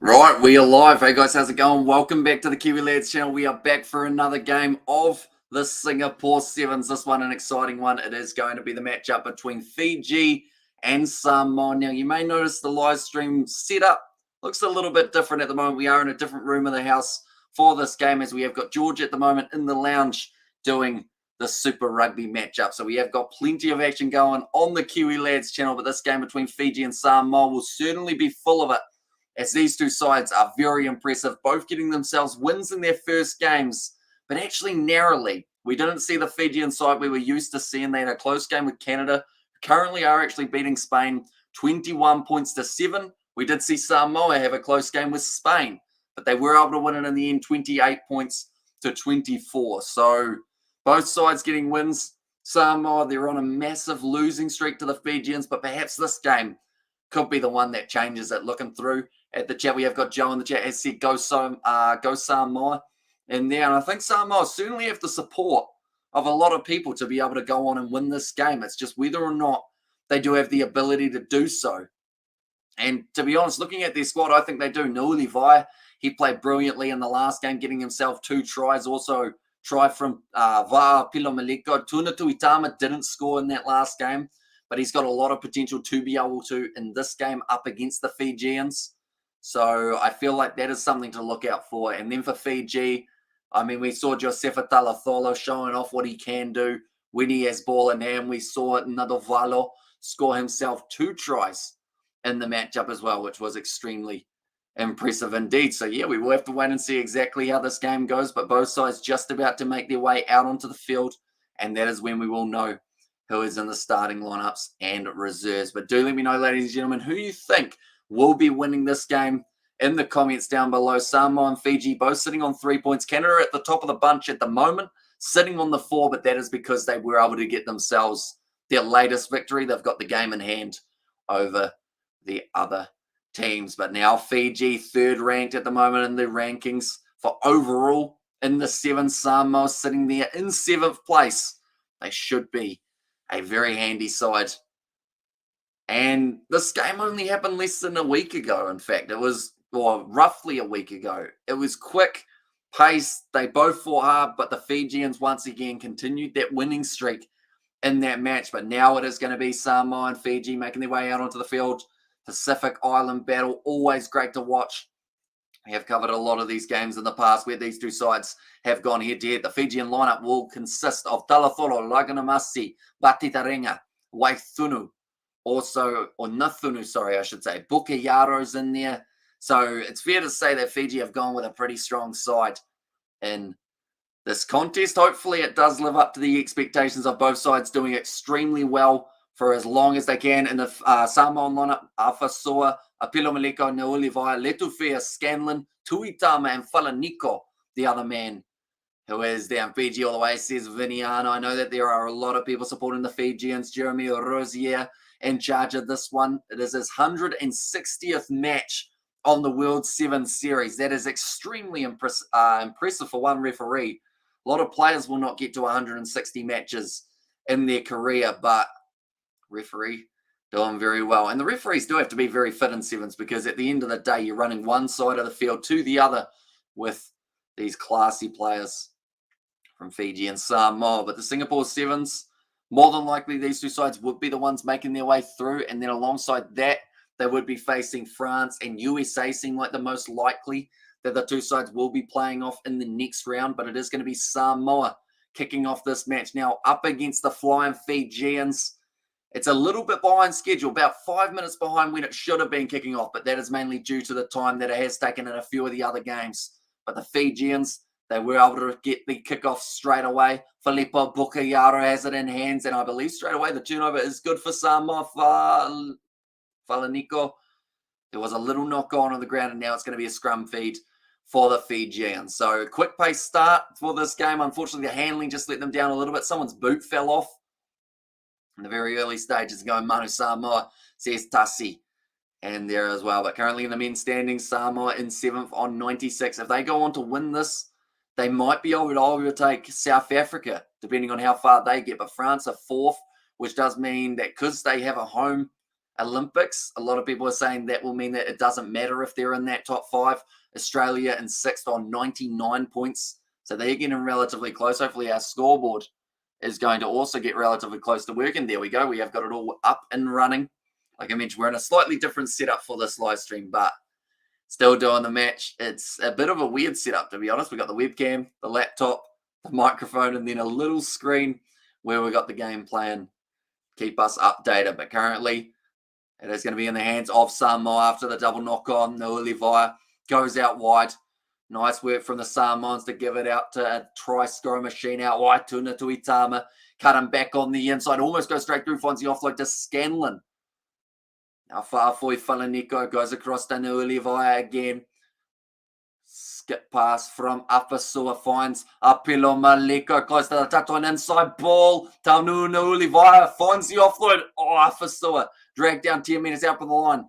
Right, we are live. Hey guys, how's it going? Welcome back to the Kiwi Lads channel. We are back for another game of the Singapore Sevens. This one, an exciting one. It is going to be the matchup between Fiji and Samoa. Now, you may notice the live stream setup looks a little bit different at the moment. We are in a different room of the house for this game, as we have got George at the moment in the lounge doing the Super Rugby matchup. So we have got plenty of action going on the Kiwi Lads channel, but this game between Fiji and Samoa will certainly be full of it, as these two sides are very impressive, both getting themselves wins in their first games, but actually narrowly. We didn't see the Fijian side we were used to seeing. They had a close game with Canada. Currently are actually beating Spain 21 points to 7. We did see Samoa have a close game with Spain, but they were able to win it in the end 28 points to 24. So both sides getting wins. Samoa, they're on a massive losing streak to the Fijians, but perhaps this game could be the one that changes it. Looking through at the chat, we have got Joe in the chat has said go Samoa in there, and I think Samoa certainly have the support of a lot of people to be able to go on and win this game. It's just whether or not they do have the ability to do so. And to be honest, looking at their squad, I think they do. Nu'ulivai, he played brilliantly in the last game, getting himself 2 tries. Also, try from Va'a Pilomaliko. Tuna Tuitama didn't score in that last game, but he's got a lot of potential to be able to in this game up against the Fijians. So I feel like that is something to look out for. And then for Fiji, I mean, we saw Josefa Talatholo showing off what he can do when he has ball in hand. We saw Nadovalo score himself 2 tries in the matchup as well, which was extremely impressive indeed. So yeah, we will have to wait and see exactly how this game goes, but both sides just about to make their way out onto the field, and that is when we will know who is in the starting lineups and reserves. But do let me know, ladies and gentlemen, who you think will be winning this game in the comments down below. Samoa and Fiji both sitting on 3 points. Canada at the top of the bunch at the moment, sitting on the 4, but that is because they were able to get themselves their latest victory. They've got the game in hand over the other teams. But now Fiji, 3rd ranked at the moment in the rankings for overall in the 7. Samoa sitting there in 7th place. They should be a very handy side. And this game only happened less than a week ago. In fact, it was roughly a week ago. It was quick pace. They both fought hard, but the Fijians once again continued that winning streak in that match. But now it is going to be Samoa and Fiji making their way out onto the field. Pacific Island battle, always great to watch. We have covered a lot of these games in the past where these two sides have gone head-to-head. The Fijian lineup will consist of Talatholo, Laganamasi, Batitarenga, Waithunu, also, or Nathunu, sorry, I should say. Bukayaro's in there. So it's fair to say that Fiji have gone with a pretty strong side in this contest. Hopefully it does live up to the expectations of both sides doing extremely well for as long as they can. In the Samoan lineup, Afasoa, Apilomaliko, Nu'ulivai, Letufea, Scanlon, Tuitama, and Falaniko, the other man who is down Fiji all the way, says Viniana. I know that there are a lot of people supporting the Fijians. Jeremy Rosier in charge of this one. It is his 160th match on the World Sevens Series. That is extremely impressive for one referee. A lot of players will not get to 160 matches in their career, but referee doing very well. And the referees do have to be very fit in sevens, because at the end of the day, you're running one side of the field to the other with these classy players from Fiji and Samoa. But the Singapore Sevens, more than likely, these two sides would be the ones making their way through. And then alongside that, they would be facing France and USA, seem like the most likely that the two sides will be playing off in the next round. But it is going to be Samoa kicking off this match now up against the Flying Fijians. It's a little bit behind schedule, about 5 minutes behind when it should have been kicking off, but that is mainly due to the time that it has taken in a few of the other games. But the Fijians, they were able to get the kickoff straight away. Filippo Bukayaro has it in hands, and I believe straight away the turnover is good for Samoa. Falaniko, there was a little knock on the ground, and now it's going to be a scrum feed for the Fijians. So quick pace start for this game. Unfortunately, the handling just let them down a little bit. Someone's boot fell off in the very early stages, going Manu Samoa, says Tassi, and there as well. But currently in the men's standings, Samoa in 7th on 96. If they go on to win this, they might be able to overtake South Africa, depending on how far they get. But France are 4th, which does mean that because they have a home Olympics. A lot of people are saying that will mean that it doesn't matter if they're in that top 5. Australia in 6th on 99 points. So they're getting relatively close. Hopefully our scoreboard is going to also get relatively close to working. There we go. We have got it all up and running. Like I mentioned, we're in a slightly different setup for this live stream, but still doing the match. It's a bit of a weird setup, to be honest. We've got the webcam, the laptop, the microphone, and then a little screen where we got the game playing. Keep us updated. But currently, it is going to be in the hands of Samoa after the double knock-on. Nu'ulevaia goes out wide. Nice work from the Samoans to give it out to a try-scorer machine out wide. Tuna Tuitama cut him back on the inside. Almost goes straight through. Finds the offload to Scanlon. Now Fa'afoi Falaniko goes across to Nu'ulevaia again. Skip pass from Afasua finds Apilo Maleko close to the touchline inside ball. Taunu Nu'ulevaia finds the offload. Oh, Afasua dragged down 10 metres out from the line.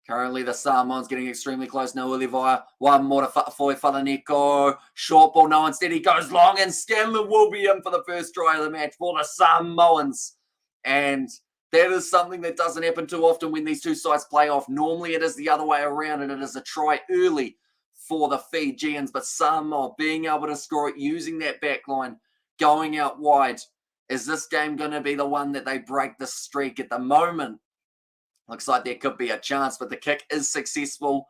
Currently, the Samoans getting extremely close. Nu'ulevaia, one more to Fa'afoi Falaniko. Short ball, no, instead he goes long, and Scanlon will be in for the first try of the match for the Samoans. And that is something that doesn't happen too often when these two sides play off. Normally, it is the other way around, and it is a try early for the Fijians. But Samoa being able to score it using that back line, going out wide. Is this game going to be the one that they break the streak? At the moment, looks like there could be a chance, but the kick is successful.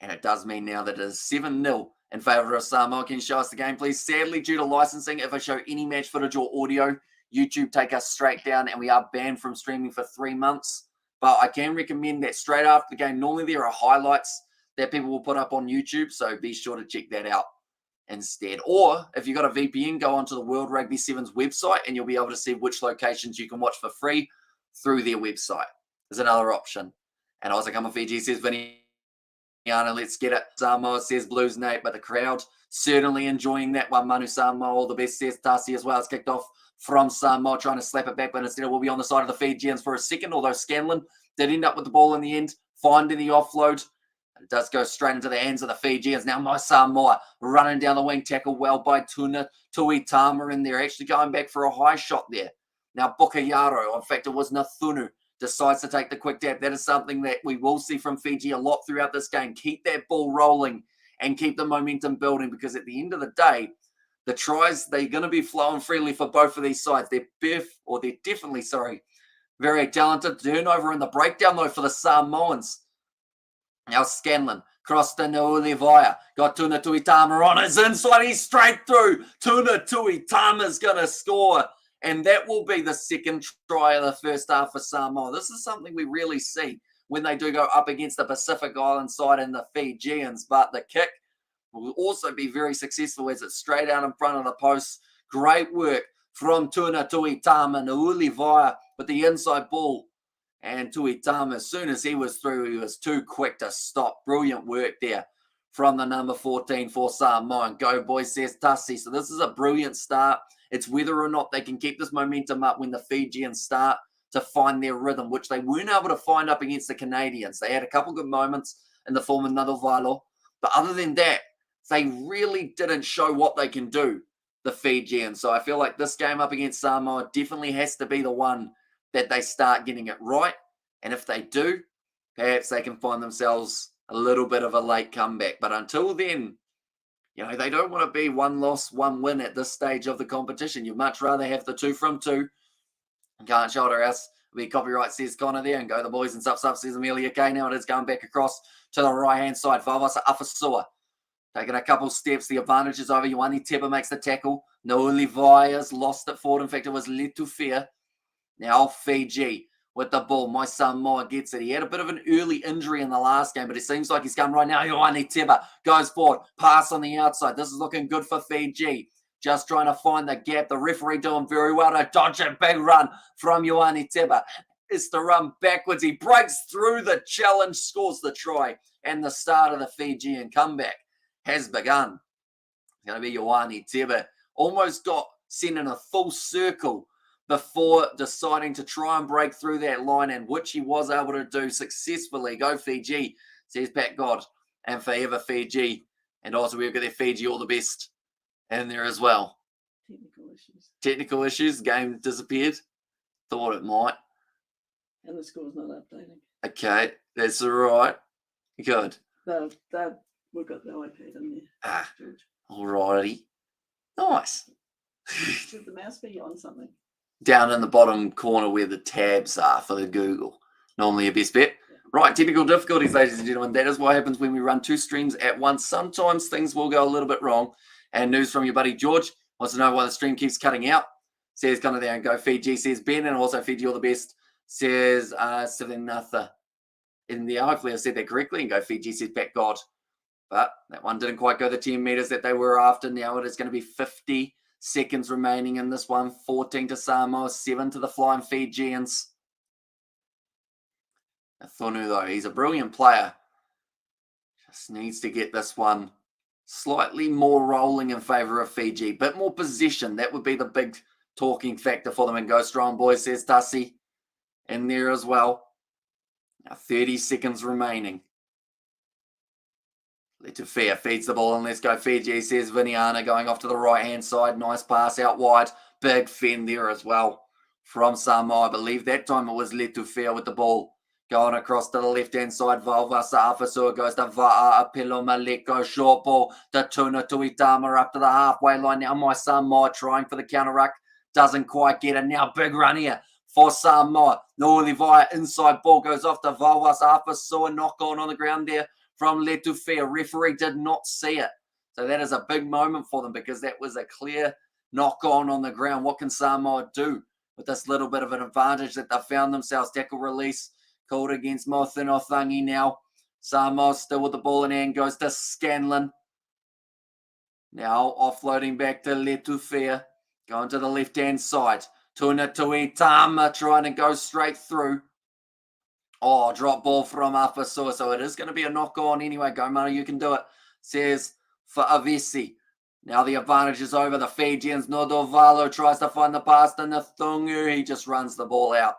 And it does mean now that it is 7-0 in favour of Samoa. Can you show us the game, please? Sadly, due to licensing, if I show any match footage or audio, YouTube take us straight down and we are banned from streaming for 3 months. But I can recommend that straight after the game, normally there are highlights that people will put up on YouTube, so be sure to check that out instead. Or if you've got a VPN, go onto the World Rugby Sevens website and you'll be able to see which locations you can watch for free through their website. There's another option. And also come on Fiji, says Vinny. Let's get it. Samoa says Blues Nate, but the crowd certainly enjoying that one. Manu Samoan, all the best, says Tasi as well. It's kicked off from Samoa, trying to slap it back, but instead it will be on the side of the Fijians for a second, although Scanlon did end up with the ball in the end, finding the offload. It does go straight into the hands of the Fijians. Now Manu Samoan running down the wing, tackle well by Tuna Tuitama in there, actually going back for a high shot there. Now Bukayaro, in fact it was Nathunu, decides to take the quick tap. That is something that we will see from Fiji a lot throughout this game. Keep that ball rolling and keep the momentum building, because at the end of the day, the tries, they're going to be flowing freely for both of these sides. They're definitely, very talented. Turnover in the breakdown, though, for the Samoans. Now Scanlon, cross to Nu'ulevaia. Got Tuna Tuitama on his inside. He's straight through. Tuna Tuitama's going to score. And that will be the second try of the first half for Samoa. This is something we really see when they do go up against the Pacific Island side and the Fijians. But the kick will also be very successful as it's straight out in front of the post. Great work from Tuna Tuitama. Nu'ulevaia with the inside ball. And Tuitama, as soon as he was through, he was too quick to stop. Brilliant work there from the number 14 for Samoa. And go, boys, says Tassi. So this is a brilliant start. It's whether or not they can keep this momentum up when the Fijians start to find their rhythm, which they weren't able to find up against the Canadians. They had a couple good moments in the form of Nadovalo. But other than that, they really didn't show what they can do, the Fijians. So I feel like this game up against Samoa definitely has to be the one that they start getting it right. And if they do, perhaps they can find themselves a little bit of a late comeback. But until then, they don't want to be one loss, one win at this stage of the competition. You'd much rather have the 2 from 2. Can't shoulder us. Be copyright, says Connor there. And go the boys and sup, says Amelia K. Now it is going back across to the right-hand side. Vavasa Afasua taking a couple steps. The advantage is over. Ioane Teba makes the tackle. Nu'ulevaia's lost it forward. In fact, it was Letufia. Now Fiji with the ball. My Samoa gets it. He had a bit of an early injury in the last game, but it seems like he's come right now. Ioane Teba goes forward. Pass on the outside. This is looking good for Fiji. Just trying to find the gap. The referee doing very well to dodge a big run from Ioane Teba. Is to run backwards. He breaks through the challenge, scores the try, and the start of the Fijian comeback has begun. It's going to be Ioane Teba. Almost got sent in a full circle before deciding to try and break through that line, and which he was able to do successfully. Go Fiji, says Pat God, and forever Fiji. And also we've got their Fiji all the best in there as well. Technical issues. The game disappeared. Thought it might. And the score's not updating. Okay, that's all right. Good. We've got the iPad in there, George. All righty. Nice. Should the mouse be on something? Down in the bottom corner where the tabs are for the Google. Normally a best bet. Yeah. Right, technical difficulties, ladies and gentlemen. That is what happens when we run 2 streams at once. Sometimes things will go a little bit wrong. And news from your buddy George wants to know why the stream keeps cutting out. Says, come there and go Fiji. Says Ben, and also Fiji all the best. Says Sevenatha in there. Hopefully I said that correctly. And go Fiji says back God. But that one didn't quite go the 10 meters that they were after. Now it is going to be 50 seconds remaining in this one. 14 to Samoa, 7 to the Flying Fijians. Thonu, though, he's a brilliant player. Just needs to get this one slightly more rolling in favour of Fiji. Bit more position. That would be the big talking factor for them. And go strong, boys, says Tassi in there as well. Now 30 seconds remaining. Letufia feeds the ball and let's go Fiji, says Viniana, going off to the right-hand side. Nice pass out wide. Big fend there as well from Samoa. I believe that time it was Letufia with the ball. Going across to the left-hand side. Valvasa Afasua goes to Va'a Apilo Maleko. Short ball. The Tuna Tuitama up to the halfway line. Now my Samoa trying for the counter-ruck. Doesn't quite get it. Now big run here for Samoa. Norley via inside ball goes off to Valvasa Afasua. Knock on the ground there from Letufia. Referee did not see it. So that is a big moment for them because that was a clear knock on the ground. What can Samoa do with this little bit of an advantage that they found themselves? Tackle release called against Mothino Thangi now. Samoa still with the ball in hand. Goes to Scanlon. Now offloading back to Letufia. Going to the left-hand side. Tuna Tuitama trying to go straight through. Oh, drop ball from Afasua. So it is going to be a knock-on anyway. Go, Manu, you can do it. Says for Avesi. Now the advantage is over the Fijians. Nodovalo tries to find the pass to Nathungu. He just runs the ball out.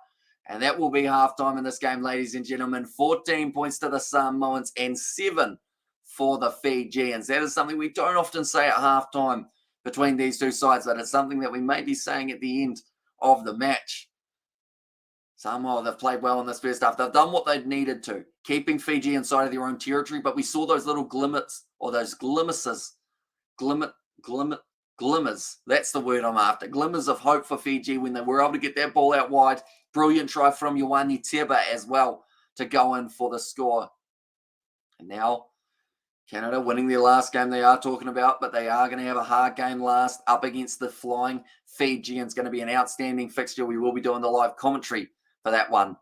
And that will be halftime in this game, ladies and gentlemen. 14 points to the Samoans and 7 for the Fijians. That is something we don't often say at halftime between these two sides, but it's something that we may be saying at the end of the match. Samoa, they've played well in this first half. They've done what they've needed to, keeping Fiji inside of their own territory, but we saw those little glimmers, or those glimmers. That's the word I'm after. Glimmers of hope for Fiji when they were able to get that ball out wide. Brilliant try from Ioane Teba as well to go in for the score. And now Canada winning their last game they are talking about, but they are going to have a hard game last up against the Flying Fijians. Going to be an outstanding fixture. We will be doing the live commentary for that one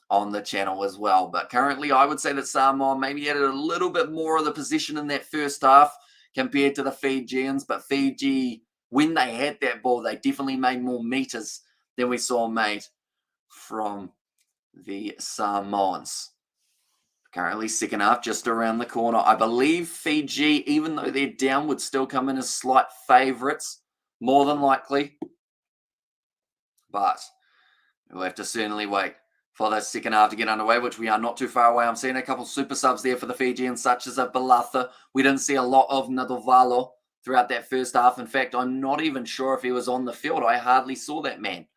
on the channel as well. But currently I would say that Samoa maybe added a little bit more of the position in that first half compared to the Fijians. But Fiji, when they had that ball, they definitely made more meters than we saw made from the Samoans. Currently second half just around the corner. I believe Fiji, even though they're down, would still come in as slight favourites, more than likely. But we'll have to certainly wait for the second half to get underway, which we are not too far away. I'm seeing a couple super subs there for the Fijians, such as a Balatha. We didn't see a lot of Nadovalo throughout that first half. In fact, I'm not even sure if he was on the field. I hardly saw that man.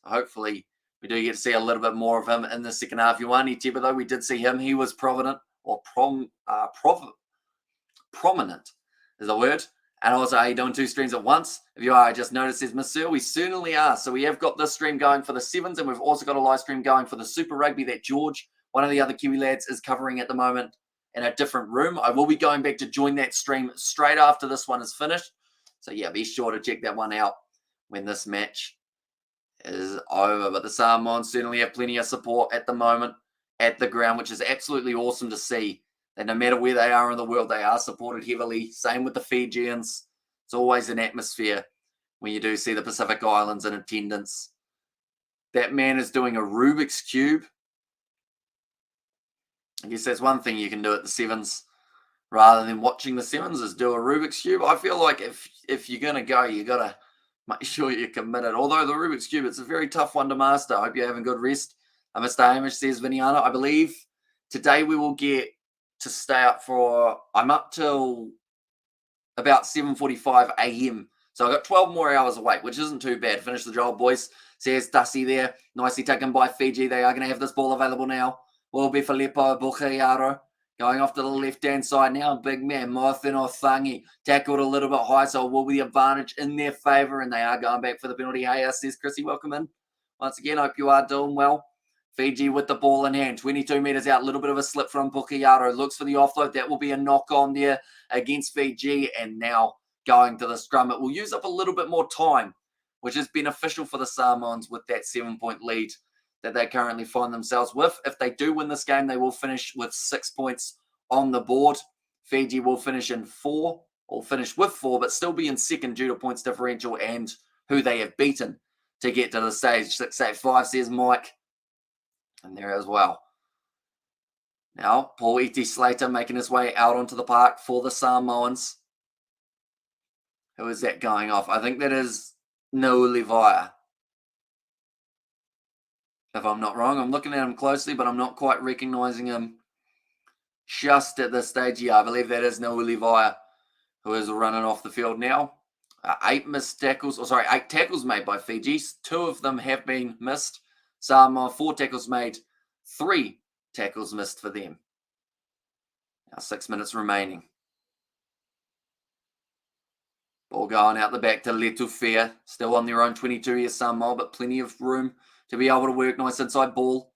Hopefully, we do get to see a little bit more of him in the second half. Ioane Teba, though, we did see him. He was prominent is the word. And also, are you doing 2 streams at once? If you are, I just noticed, says Monsieur, we certainly are. So we have got this stream going for the Sevens, and we've also got a live stream going for the Super Rugby that George, one of the other Kiwi lads, is covering at the moment in a different room. I will be going back to join that stream straight after this one is finished. So yeah, be sure to check that one out when this match is over. But the Samoans certainly have plenty of support at the moment at the ground, which is absolutely awesome to see. And no matter where they are in the world, they are supported heavily. Same with the Fijians. It's always an atmosphere when you do see the Pacific Islands in attendance. That man is doing a Rubik's Cube. I guess that's one thing you can do at the Sevens rather than watching the Sevens is do a Rubik's Cube. I feel like if you're going to go, you got to make sure you're committed. Although the Rubik's Cube, it's a very tough one to master. I hope you're having good rest. Mr. Hamish says, Viniana, I believe today we will get to stay up for, I'm up till about 7:45 a.m. So I've got 12 more hours awake, which isn't too bad. Finish the job, boys. says Dusty there. Nicely taken by Fiji. They are going to have this ball available now. Will be Filippo Bukhayaro. Going off to the left-hand side now, big man, Mothino Thangi, tackled a little bit high, so it will be the advantage in their favour, and they are going back for the penalty. Hey, says Chrissy, welcome in. Once again, hope you are doing well. Fiji with the ball in hand, 22 metres out, a little bit of a slip from Bukhayaro. Looks for the offload, that will be a knock-on there against Fiji, and now going to the scrum. It will use up a little bit more time, which is beneficial for the Samoans with that 7-point lead that they currently find themselves with. If they do win this game, they will finish with 6 points on the board. Fiji will finish in 4, or finish with 4, but still be in second due to points differential and who they have beaten to get to the stage. 685 says Mike. And there as well. Now, Paul Iti Slater making his way out onto the park for the Samoans. Who is that going off? I think that is Noulivaya. If I'm not wrong, I'm looking at him closely, but I'm not quite recognizing him just at this stage. Yeah, I believe that is Noulivaya, who is running off the field now. 8 tackles made by Fiji. 2 of them have been missed. Samoa, 4 tackles made, 3 tackles missed for them. Now 6 minutes remaining. Ball going out the back to Letufea. Still on their own 22 here, Samoa, but plenty of room to be able to work. Nice inside ball.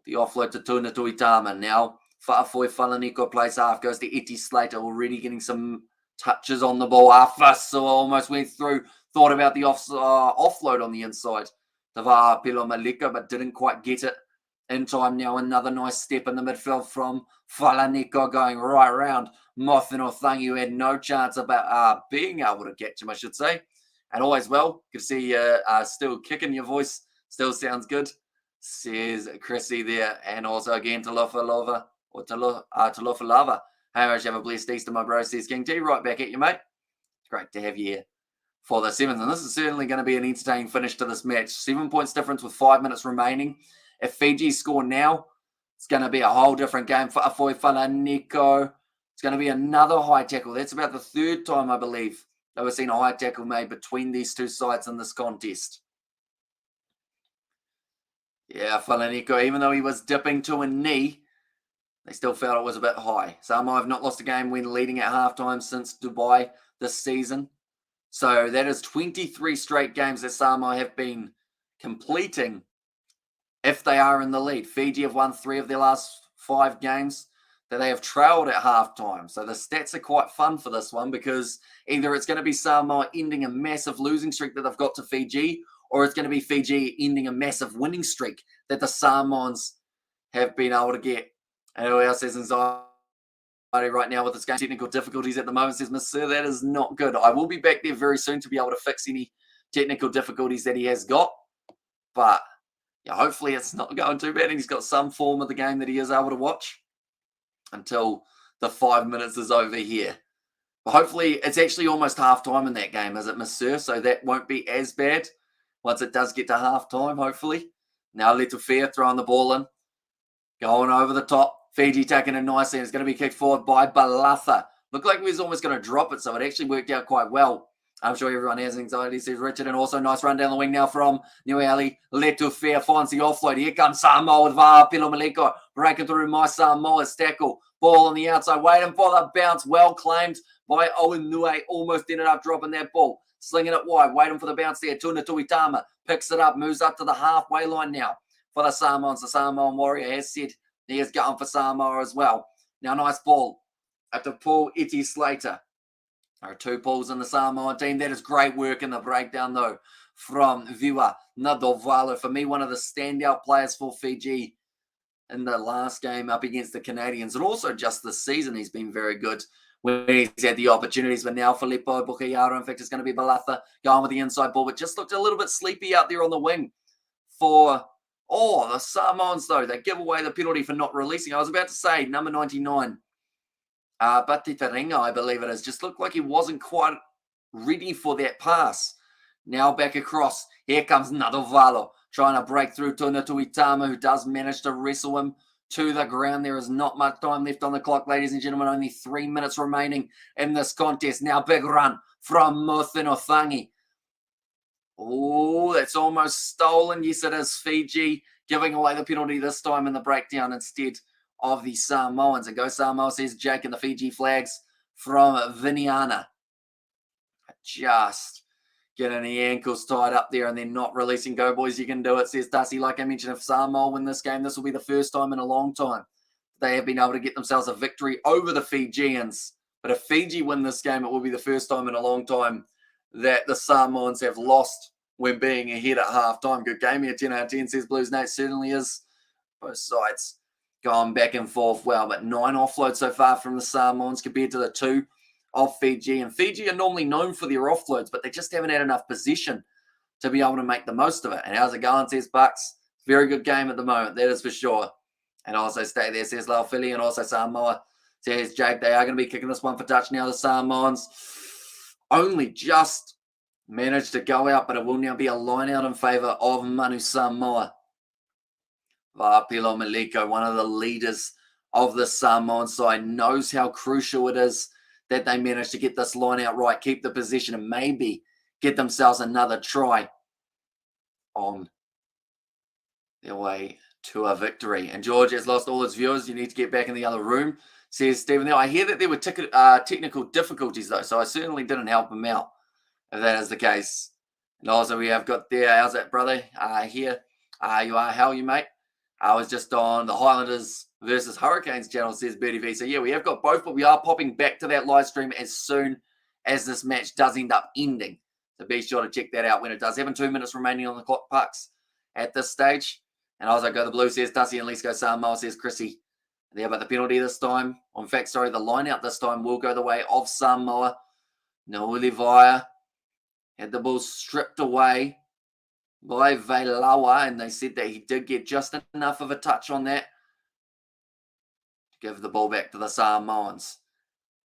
The offload to Tuna Tuitama. Now Fa'afoi Falaniko plays half. Goes to Iti Slater. Already getting some touches on the ball. Afaso almost went through. Thought about the offload on the inside. Tava Pilo Malika, but didn't quite get it in time. Now another nice step in the midfield from Falaniko going right around Mothino Thangi, who had no chance about being able to catch him, I should say. And always well. Good to see you still kicking. Your voice still sounds good, says Chrissy there. And also again, Talofalava. Hey, I have a blessed Easter, my bro, says King T. Right back at you, mate. It's great to have you here for the Sevens. And this is certainly going to be an entertaining finish to this match. 7 points difference with 5 minutes remaining. If Fiji score now, it's going to be a whole different game for Afoi Falaniko. It's going to be another high tackle. That's about the 3rd time, I believe, that we've seen a high tackle made between these two sides in this contest. Yeah, Falaniko, even though he was dipping to a knee, they still felt it was a bit high. Samoa have not lost a game when leading at halftime since Dubai this season. So that is 23 straight games that Samoa have been completing if they are in the lead. Fiji have won 3 of their last 5 games that they have trailed at halftime. So the stats are quite fun for this one, because either it's going to be Samoa ending a massive losing streak that they've got to Fiji, or it's going to be Fiji ending a massive winning streak that the Samoans have been able to get. And who else has anxiety right now with this game? Technical difficulties at the moment, says Miss Sir. That is not good. I will be back there very soon to be able to fix any technical difficulties that he has got. But yeah, hopefully it's not going too bad, and he's got some form of the game that he is able to watch until the 5 minutes is over here. But hopefully it's actually almost half time in that game, is it, Miss Sir? So that won't be as bad once it does get to half time, hopefully. Now Letufea throwing the ball in. Going over the top. Fiji taking it nicely. It's going to be kicked forward by Balatha. Looked like we was almost going to drop it, so it actually worked out quite well. I'm sure everyone has anxiety, says Richard. And also nice run down the wing now from Niueli. Letufea finds the offload. Here comes Samoa with Va'apilo Maleko. Breaking through my Samoa's tackle. Ball on the outside. Waiting for the bounce. Well claimed by Owen Nue. Almost ended up dropping that ball. Slinging it wide. Waiting for the bounce there. Tuna Tuitama picks it up. Moves up to the halfway line now for the Samoans. The Samoan Warrior has said he is going for Samoa as well. Now, nice ball at the Paul Iti Slater. There are 2 balls in the Samoan team. That is great work in the breakdown, though, from Viwa Nadovalo. For me, one of the standout players for Fiji in the last game up against the Canadians. And also just this season, he's been very good when he's had the opportunities. But now Filippo Bukhayaro, in fact, it's going to be Balatha going with the inside ball. But just looked a little bit sleepy out there on the wing for... Oh, the Samoans, though, they give away the penalty for not releasing. I was about to say, number 99, Batitaringa, I believe it is, just looked like he wasn't quite ready for that pass. Now back across. Here comes Nadovalo, trying to break through Tuna Tuitama, who does manage to wrestle him to the ground. There is not much time left on the clock, ladies and gentlemen. Only 3 minutes remaining in this contest. Now big run from Mothino Thangi. Oh, that's almost stolen. Yes, it is. Fiji giving away the penalty this time in the breakdown instead of the Samoans. And Go Samoa, says Jake, and the Fiji flags from Viniana. Just getting the ankles tied up there and then not releasing. Go, boys, you can do it, says Dusty. Like I mentioned, if Samoa win this game, this will be the first time in a long time they have been able to get themselves a victory over the Fijians. But if Fiji win this game, it will be the first time in a long time that the Samoans have lost when being ahead at halftime. Good game here, 10 out of 10, says Blues Nate. Certainly is. Both sides going back and forth well, but 9 offloads so far from the Samoans compared to the 2 of Fiji. And Fiji are normally known for their offloads, but they just haven't had enough position to be able to make the most of it. And how's it going, says Bucks? Very good game at the moment, that is for sure. And also stay there, says Lau Philly, and also Samoa, says Jake. They are going to be kicking this one for touch now. The Samoans only just managed to go out, but it will now be a line out in favour of Manu Samoa. Va'apilo Maliko, one of the leaders of the Samoan side, knows how crucial it is that they manage to get this line out right, keep the position, and maybe get themselves another try on their way to a victory. And George has lost all his viewers. You need to get back in the other room, says Stephen. Now, I hear that there were technical difficulties, though, so I certainly didn't help him out, if that is the case. And also, we have got there, how's that, brother? Here, you are, how are you, mate? I was just on the Highlanders versus Hurricanes channel, says Birdie V. So, yeah, we have got both, but we are popping back to that live stream as soon as this match does end up ending. So be sure to check that out when it does. Having 2 minutes remaining on the clock, Pucks, at this stage. And also go the Blue, says Dusty, and let's go Samoa, says Chrissy. There about the penalty this time. In fact, sorry, the line out this time will go the way of Samoa. No Olivia had the ball stripped away by Veilawa, and they said that he did get just enough of a touch on that to give the ball back to the Samoans.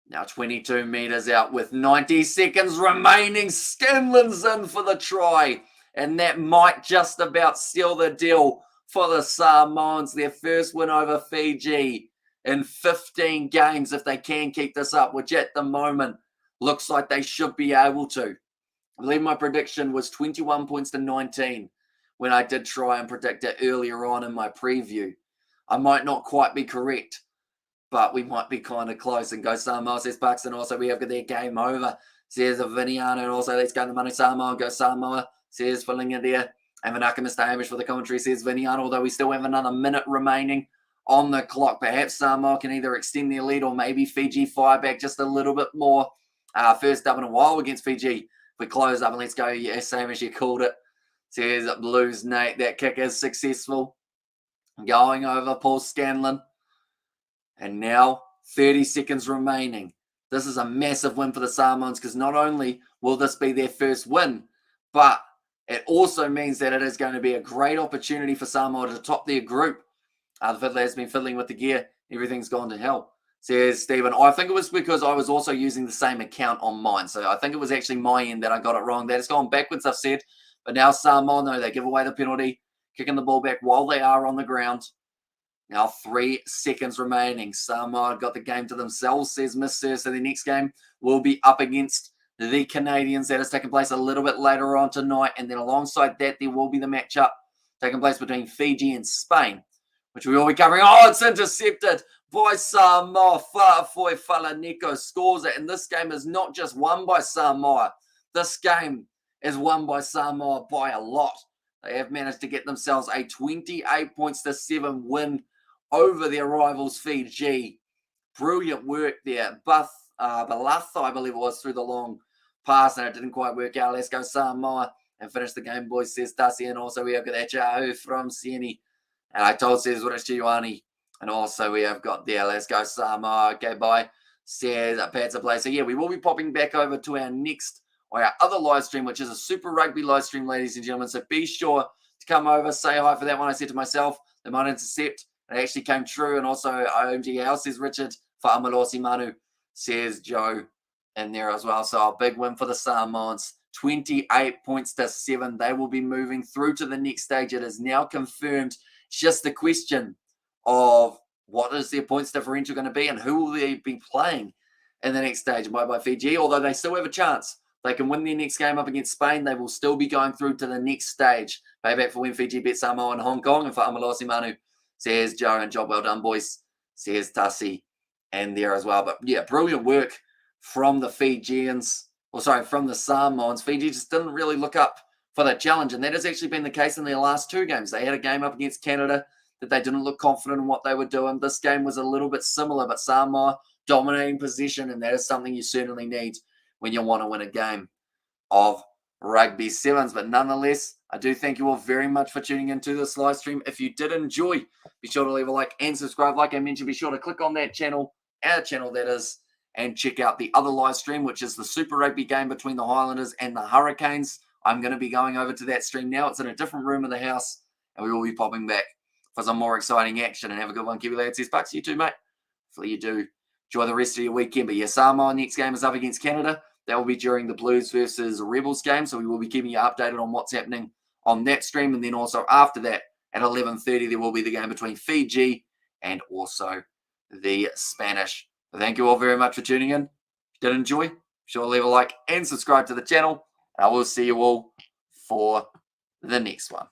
Now 22 metres out with 90 seconds remaining. Scanlon's in for the try, and that might just about seal the deal for the Samoans. Their first win over Fiji in 15 games if they can keep this up, which at the moment looks like they should be able to. I believe my prediction was 21 points to 19 when I did try and predict it earlier on in my preview. I might not quite be correct, but we might be kind of close. And Go Samoa, says Bucks, and also we have got their game over, says Viniana, and also let's go to Manu Samoa, Go Samoa, says filling in there. And Vanaka, Mr. Hamish for the commentary, says Viniana, although we still have another minute remaining on the clock. Perhaps Samoa can either extend their lead or maybe Fiji fire back just a little bit more. First up in a while against Fiji. We close up and let's go. Yes, Hamish, you called it. Says Blues Nate. That kick is successful. Going over Paul Scanlon. And now 30 seconds remaining. This is a massive win for the Samoans because not only will this be their first win, but it also means that it is going to be a great opportunity for Samoa to top their group. The fiddler has been fiddling with the gear. Everything's gone to hell, says Stephen. I think it was because I was also using the same account on mine. So I think it was actually my end that I got it wrong. That has gone backwards, I've said. But now Samoa, no, they give away the penalty, kicking the ball back while they are on the ground. Now 3 seconds remaining. Samoa got the game to themselves, says Miss Sir. So the next game will be up against the Canadians. That is taking place a little bit later on tonight. And then alongside that, there will be the matchup taking place between Fiji and Spain, which we will be covering. Oh, it's intercepted by Samoa. Fa'afoi Falaniko scores it. And this game is not just won by Samoa. This game is won by Samoa by a lot. They have managed to get themselves a 28 points to 7 win over their rivals Fiji. Brilliant work there. Balatha, I believe it was, through the long pass, and it didn't quite work out. Let's go Samoa and finish the game, boys, says Tassi. And also we have got that Chahu from Sieni. And I told says what it's Giovanni. And also we have got there, let's go Samoa. Okay, bye, says Pat's a play. So yeah, we will be popping back over to our next, or our other live stream, which is a Super Rugby live stream, ladies and gentlemen. So be sure to come over, say hi for that one. I said to myself, they might intercept. It actually came true. And also OMG House, says Richard. For Amalosi Manu, says Joe in there as well. So a big win for the Samoans. 28 points to 7. They will be moving through to the next stage. It is now confirmed. It's just the question of what is their points differential going to be and who will they be playing in the next stage. Bye-bye Fiji, although they still have a chance they can win their next game up against Spain, they will still be going through to the next stage. Payback for when Fiji beat Samoa and Hong Kong. And for Amalosi Manu, says Joe, and job well done, boys. Says Tassi and there as well. But yeah, brilliant work from the Fijians. From the Samoans. Fiji just didn't really look up for that challenge. And that has actually been the case in their last 2 games. They had a game up against Canada that they didn't look confident in what they were doing. This game was a little bit similar, but Samoa dominating position, and that is something you certainly need when you want to win a game of Rugby Sevens. But nonetheless, I do thank you all very much for tuning into this live stream. If you did enjoy, be sure to leave a like and subscribe. Like I mentioned, be sure to click on that channel, our channel that is, and check out the other live stream, which is the Super Rugby game between the Highlanders and the Hurricanes. I'm going to be going over to that stream now. It's in a different room of the house, and we will be popping back for some more exciting action. And have a good one, Kiwi Lads. Says Bucks, you too, mate. Hopefully you do enjoy the rest of your weekend. But yeah, Samoa next game is up against Canada. That will be during the Blues versus Rebels game, so we will be keeping you updated on what's happening on that stream. And then also after that, at 11:30, there will be the game between Fiji and also the Spanish. So thank you all very much for tuning in. If you did enjoy, be sure to leave a like and subscribe to the channel. And I will see you all for the next one.